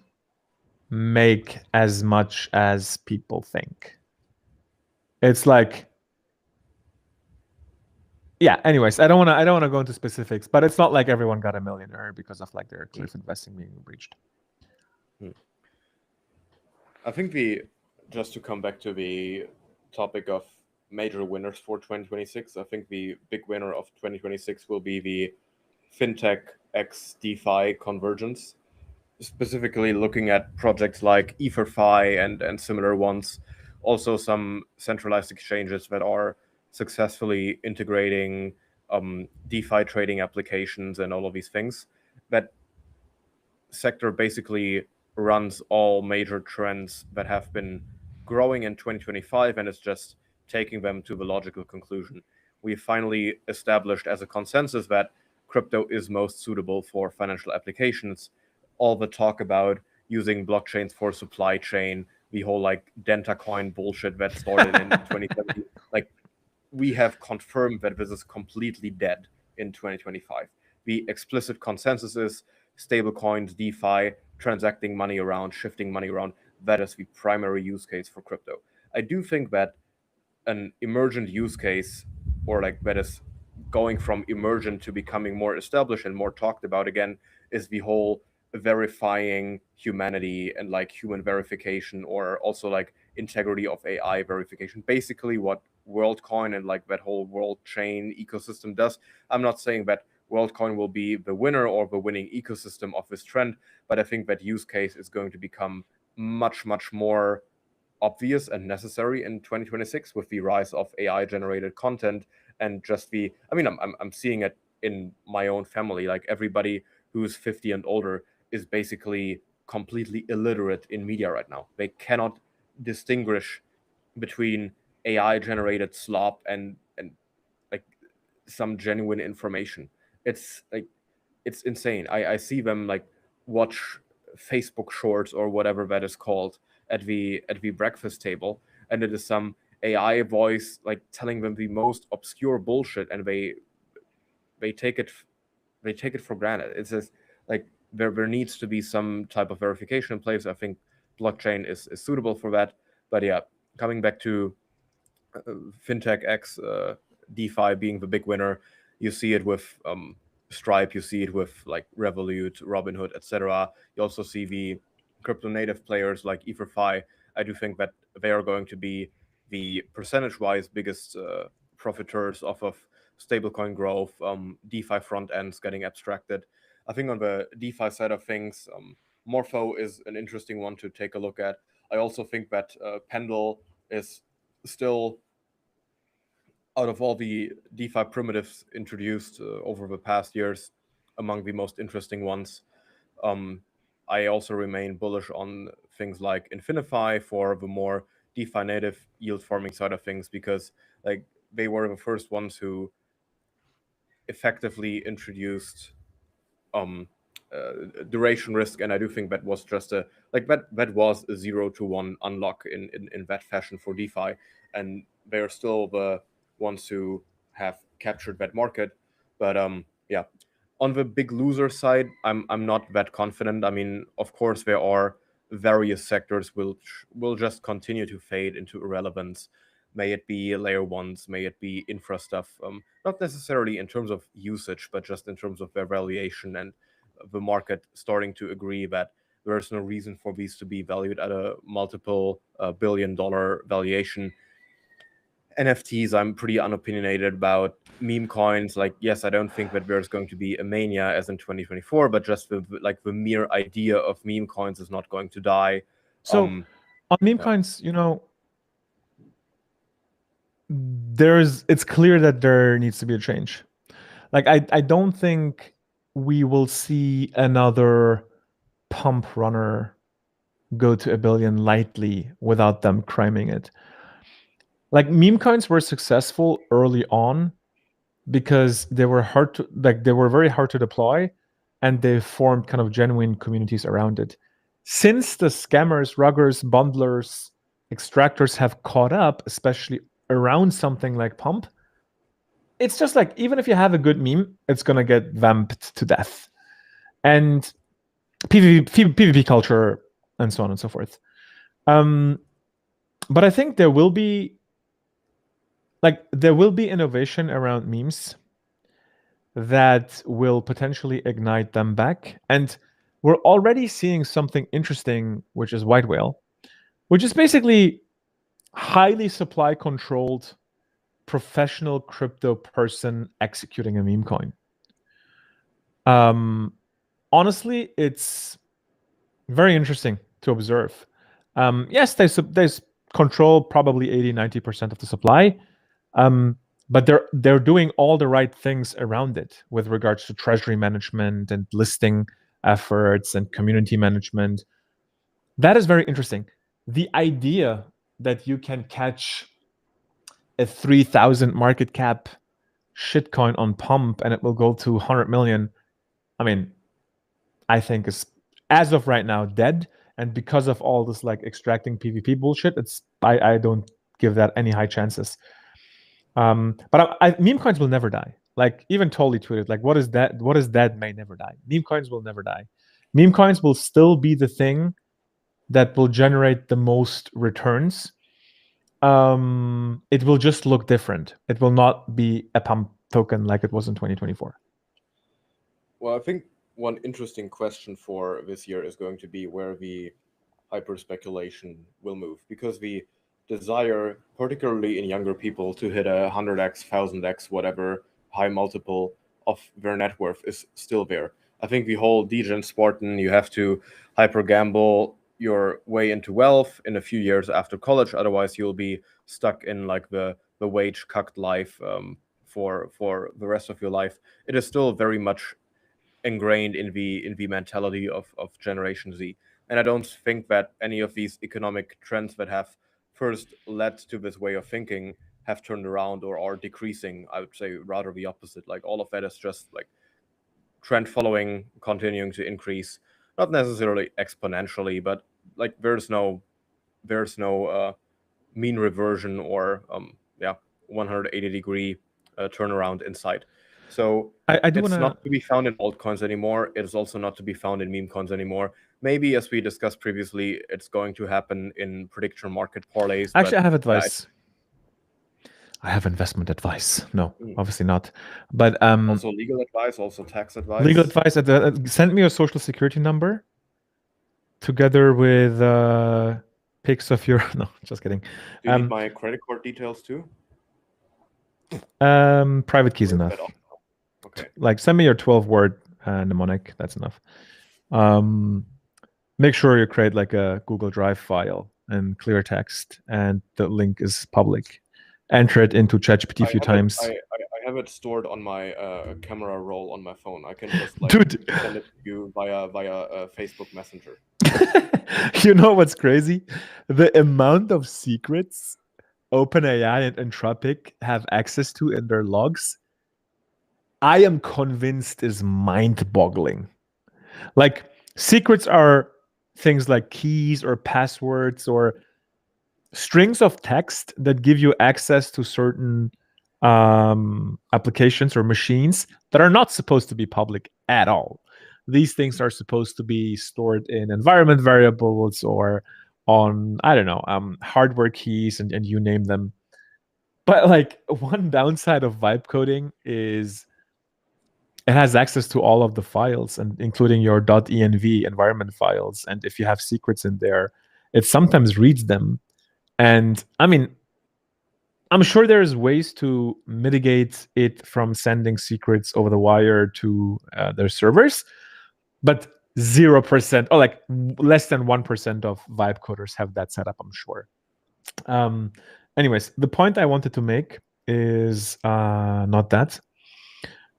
make as much as people think. It's like, yeah, anyways, I don't want to go into specifics, but it's not like everyone got a millionaire because of like their cliff investing being breached.
I think just to come back to the topic of major winners for 2026, I think the big winner of 2026 will be the fintech x DeFi convergence, specifically looking at projects like EtherFi and similar ones. Also some centralized exchanges that are successfully integrating DeFi trading applications and all of these things. That sector basically runs all major trends that have been growing in 2025 and is just taking them to the logical conclusion. We finally established as a consensus that crypto is most suitable for financial applications. All the talk about using blockchains for supply chain, the whole like DentaCoin bullshit that started in 2017, like we have confirmed that this is completely dead in 2025. The explicit consensus is stablecoins, DeFi, transacting money around, shifting money around. That is the primary use case for crypto. I do think that an emergent use case, or like that is going from emergent to becoming more established and more talked about again, is the whole verifying humanity and like human verification, or also like integrity of AI verification. Basically what WorldCoin and like that whole world chain ecosystem does. I'm not saying that WorldCoin will be the winner or the winning ecosystem of this trend, but I think that use case is going to become much, much more obvious and necessary in 2026 with the rise of AI generated content and just I'm seeing it in my own family. Like everybody who's 50 and older is basically completely illiterate in media right now. They cannot distinguish between AI generated slop and like some genuine information. It's like it's insane. I see them like watch Facebook Shorts or whatever that is called at the breakfast table, and it is some AI voice like telling them the most obscure bullshit, and they take it for granted. It's just like there needs to be some type of verification in place. I think blockchain is suitable for that. But yeah, coming back to fintech X, DeFi being the big winner, you see it with Stripe, you see it with like Revolut, Robinhood, etc. You also see the crypto native players like EtherFi. I do think that they are going to be the percentage-wise biggest profiteers off of stablecoin growth, DeFi front ends getting abstracted. I think on the DeFi side of things, Morpho is an interesting one to take a look at. I also think that Pendle is still, out of all the DeFi primitives introduced over the past years, among the most interesting ones. I also remain bullish on things like Infinify for the more DeFi native yield farming side of things, because like they were the first ones who effectively introduced duration risk, and I do think that was just that was a 0 to 1 unlock in that fashion for DeFi, and they're still the ones who have captured that market. But yeah, on the big loser side, I'm not that confident. I mean, of course, there are various sectors which will just continue to fade into irrelevance. May it be layer ones, may it be infra stuff. Not necessarily in terms of usage, but just in terms of their valuation and the market starting to agree that there's no reason for these to be valued at a multiple billion-dollar valuation. NFTs, I'm pretty unopinionated about. Meme coins, like, yes, I don't think that there's going to be a mania as in 2024, but just the mere idea of meme coins is not going to die.
So on meme coins, it's clear that there needs to be a change. Like I don't think we will see another pump runner go to 1 billion lightly without them criming it. Like meme coins were successful early on because they were very hard to deploy, and they formed kind of genuine communities around it. Since the scammers, ruggers, bundlers, extractors have caught up, especially around something like Pump, it's just like, even if you have a good meme, it's gonna get vamped to death. And PvP culture and so on and so forth. But I think there will be innovation around memes that will potentially ignite them back. And we're already seeing something interesting, which is White Whale, which is basically highly supply controlled professional crypto person executing a meme coin. Honestly, it's very interesting to observe. Yes, there's control probably 80-90% of the supply, but they're doing all the right things around it with regards to treasury management and listing efforts and community management. That is very interesting. The idea that you can catch a 3,000 market cap shitcoin on Pump and it will go to 100 million, I mean, I think is, as of right now, dead. And because of all this like extracting PvP bullshit, I don't give that any high chances. But meme coins will never die. Like even Tolly tweeted, like, what is that may never die. Meme coins will never die. Meme coins will still be the thing that will generate the most returns. It will just look different. It will not be a pump token like it was in 2024.
Well, I think one interesting question for this year is going to be where the hyper speculation will move, because the desire, particularly in younger people, to hit 100x, 1000x, whatever high multiple their net worth is still there. I think the whole degen Spartan, you have to hyper gamble your way into wealth in a few years after college, otherwise you'll be stuck in like the wage cucked life for the rest of your life. It is still very much ingrained in the mentality of Generation Z. And I don't think that any of these economic trends that have first led to this way of thinking have turned around or are decreasing. I would say rather the opposite. Like all of that is just like trend following, continuing to increase, not necessarily exponentially, but like there's no mean reversion or 180-degree turnaround in sight. So
I do
it's
want
not to be found in altcoins anymore. It is also not to be found in meme coins anymore. Maybe, as we discussed previously, it's going to happen in prediction market parlays.
Actually, I have advice. I have investment advice. No, obviously not. But
also legal advice, also tax advice.
Legal advice. Send me your social security number together with pics of your. No, just kidding.
Do you need my credit card details too?
Private keys enough.
Okay.
Like send me your 12-word mnemonic. That's enough. Make sure you create like a Google Drive file and clear text, and the link is public. Enter it into ChatGPT a few times.
I have it stored on my camera roll on my phone. I can just like
Dude,
send it to you via Facebook Messenger.
You know what's crazy? The amount of secrets OpenAI and Anthropic have access to in their logs, I am convinced is mind-boggling. Like secrets are things like keys or passwords or strings of text that give you access to certain applications or machines that are not supposed to be public at all. These things are supposed to be stored in environment variables or on, I don't know, hardware keys and you name them. But like one downside of vibe coding is it has access to all of the files, and including your .env environment files. And if you have secrets in there, it sometimes reads them. And I mean, I'm sure there's ways to mitigate it from sending secrets over the wire to their servers, but 0% or like less than 1% of vibe coders have that set up, I'm sure. Anyways, the point I wanted to make is not that.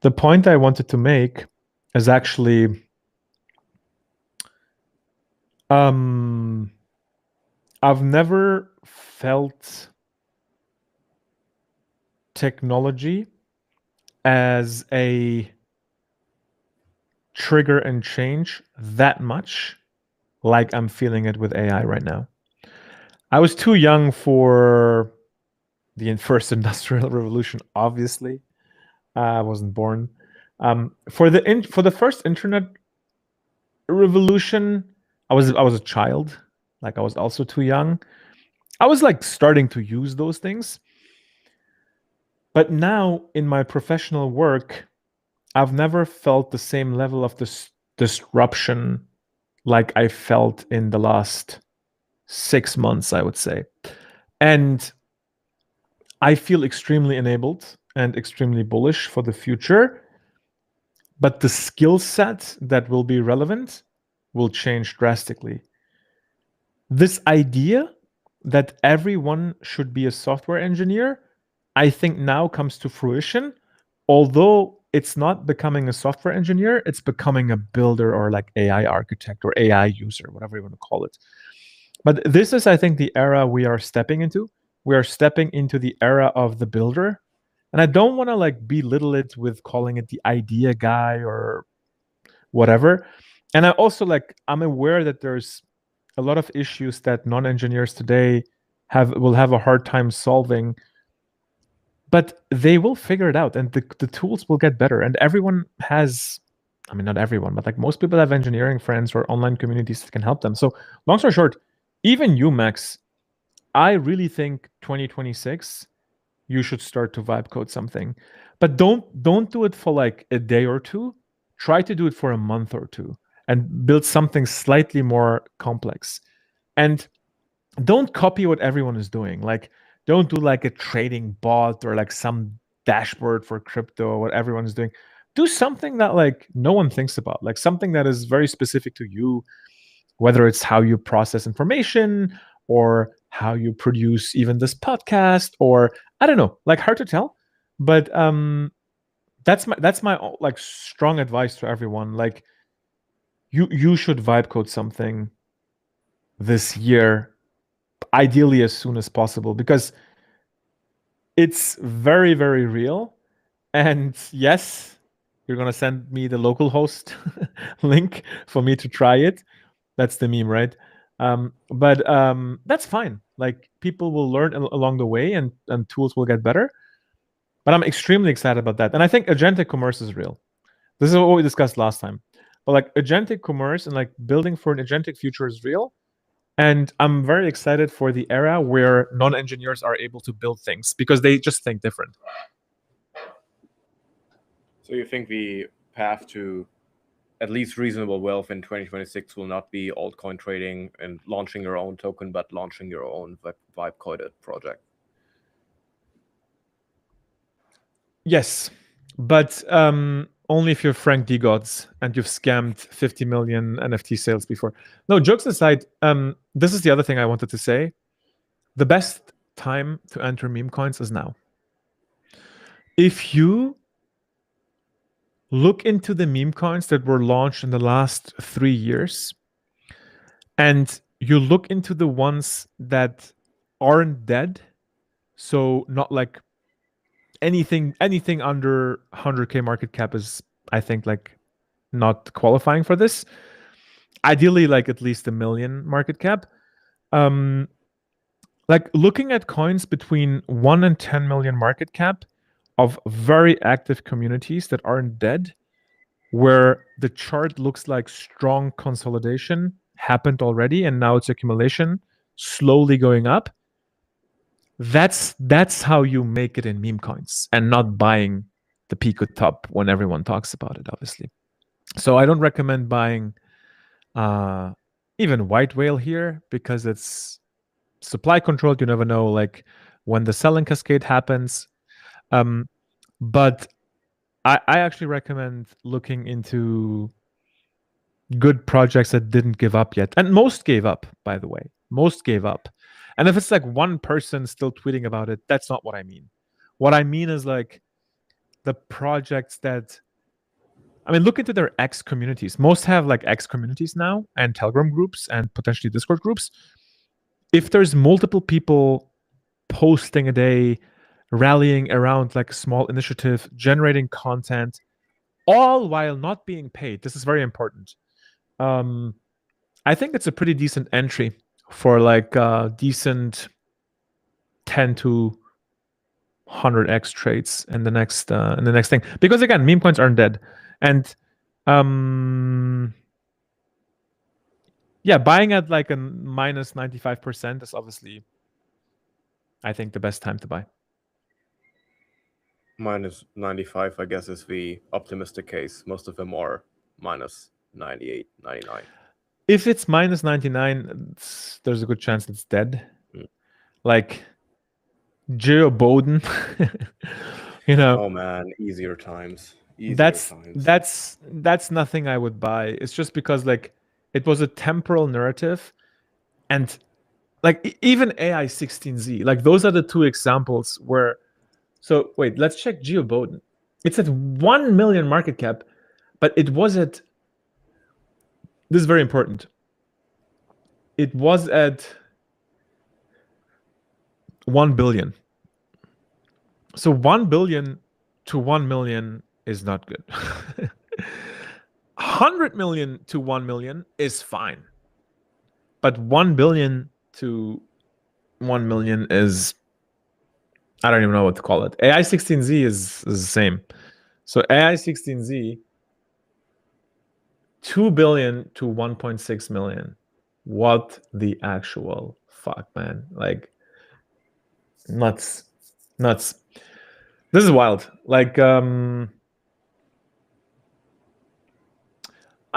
The point I wanted to make is actually I've never felt technology as a trigger and change that much like I'm feeling it with AI right now. I was too young for the first industrial revolution, obviously. I wasn't born. For the first internet revolution, I was a child. Like I was also too young. I was like starting to use those things. But now in my professional work, I've never felt the same level of this disruption like I felt in the last 6 months, I would say. And I feel extremely enabled and extremely bullish for the future. But the skill set that will be relevant will change drastically. This idea that everyone should be a software engineer, I think now comes to fruition, although it's not becoming a software engineer, it's becoming a builder or like AI architect or AI user, whatever you want to call it. But this is, I think, the era we are stepping into. We are stepping into the era of the builder. And I don't want to like belittle it with calling it the idea guy or whatever. And I also I'm aware that there's a lot of issues that non-engineers today will have a hard time solving, but they will figure it out and the tools will get better. And everyone has, I mean, not everyone, but like most people have engineering friends or online communities that can help them. So long story short, even you, Max, I really think 2026, you should start to vibe code something, but don't do it for like a day or two. Try to do it for a month or two and build something slightly more complex. And don't copy what everyone is doing. Like, don't do like a trading bot or like some dashboard for crypto or what everyone is doing. do something that like no one thinks about, like something that is very specific to you, whether it's how you process information or how you produce even this podcast, or I don't know, like hard to tell. But that's my like strong advice to everyone. Like you should vibe code something this year, ideally as soon as possible, because it's very, very real. And yes, you're gonna send me the localhost link for me to try it. That's the meme, right? But that's fine. Like people will learn along the way, and tools will get better. But I'm extremely excited about that. And I think agentic commerce is real. This is what we discussed last time. But like agentic commerce and like building for an agentic future is real. And I'm very excited for the era where non-engineers are able to build things because they just think different.
So you think the path to at least reasonable wealth in 2026 will not be altcoin trading and launching your own token, but launching your own vibe-coded project?
Yes, but only if you're Frank D. Gods and you've scammed 50 million NFT sales before. No, jokes aside, this is the other thing I wanted to say. The best time to enter meme coins is now. If you look into the meme coins that were launched in the last 3 years, and you look into the ones that aren't dead, so not like anything under 100k market cap is, I think, like not qualifying for this. Ideally, like at least 1 million market cap. Like looking at coins between 1 and 10 million market cap of very active communities that aren't dead, where the chart looks like strong consolidation happened already and now it's accumulation slowly going up. That's how you make it in meme coins, and not buying the peak at top when everyone talks about it, obviously. So I don't recommend buying even white whale here because it's supply controlled. You never know like when the selling cascade happens. But I actually recommend looking into good projects that didn't give up yet. And most gave up, by the way. Most gave up. And if it's like one person still tweeting about it, that's not what I mean. What I mean is like the projects that, I mean, look into their X communities. Most have like X communities now and Telegram groups and potentially Discord groups. If there's multiple people posting a day, rallying around like a small initiative, generating content, all while not being paid, this is very important. I think it's a pretty decent entry for like decent 10 to 100x trades in the next thing, because again, meme coins aren't dead. And yeah, buying at like a minus 95% is obviously, I think, the best time to buy.
Minus 95, I guess, is the optimistic case. Most of them are minus 98, 99.
If it's minus 99, there's a good chance it's dead. Like Joe Biden, you know.
Oh man, easier times.
That's nothing I would buy. It's just because like it was a temporal narrative, and like even AI16Z, like those are the two examples where. So wait, let's check Geo Bowden. It's at 1 million market cap, but it was at. This is very important. It was at 1 billion. So 1 billion to 1 million is not good. 100 million to 1 million is fine. But 1 billion to 1 million is, I don't even know what to call it. AI16Z is the same. So AI16Z, 2 billion to 1.6 million. What the actual fuck, man? Like, nuts. This is wild. Like, I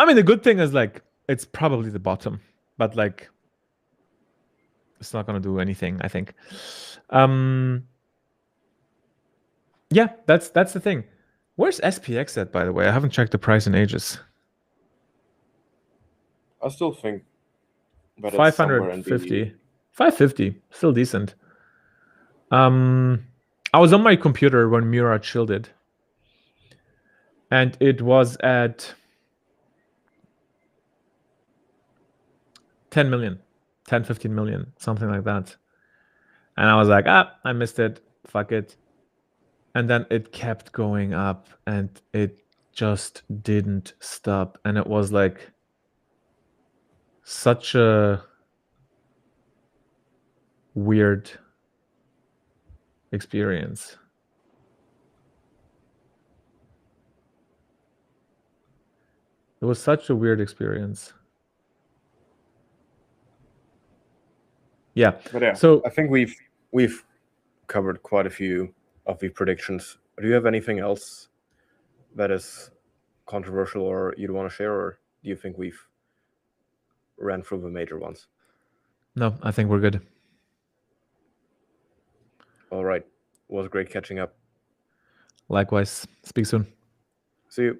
mean, the good thing is like it's probably the bottom, but like it's not gonna do anything, I think. Yeah, that's the thing. Where's SPX at, by the way? I haven't checked the price in ages.
I still think that it's somewhere in the
550. 550. Still decent. I was on my computer when Murat shielded. And it was at 10 million, 10, 15 million, something like that. And I was like, I missed it. Fuck it. And then it kept going up and it just didn't stop. And it was like such a weird experience. It was such a weird experience. Yeah.
But yeah,
So
I think we've covered quite a few of the predictions. Do you have anything else that is controversial or you'd want to share, or do you think we've ran through the major ones?
no, I think we're good.
All right. It was great catching up.
Likewise. Speak soon.
See you.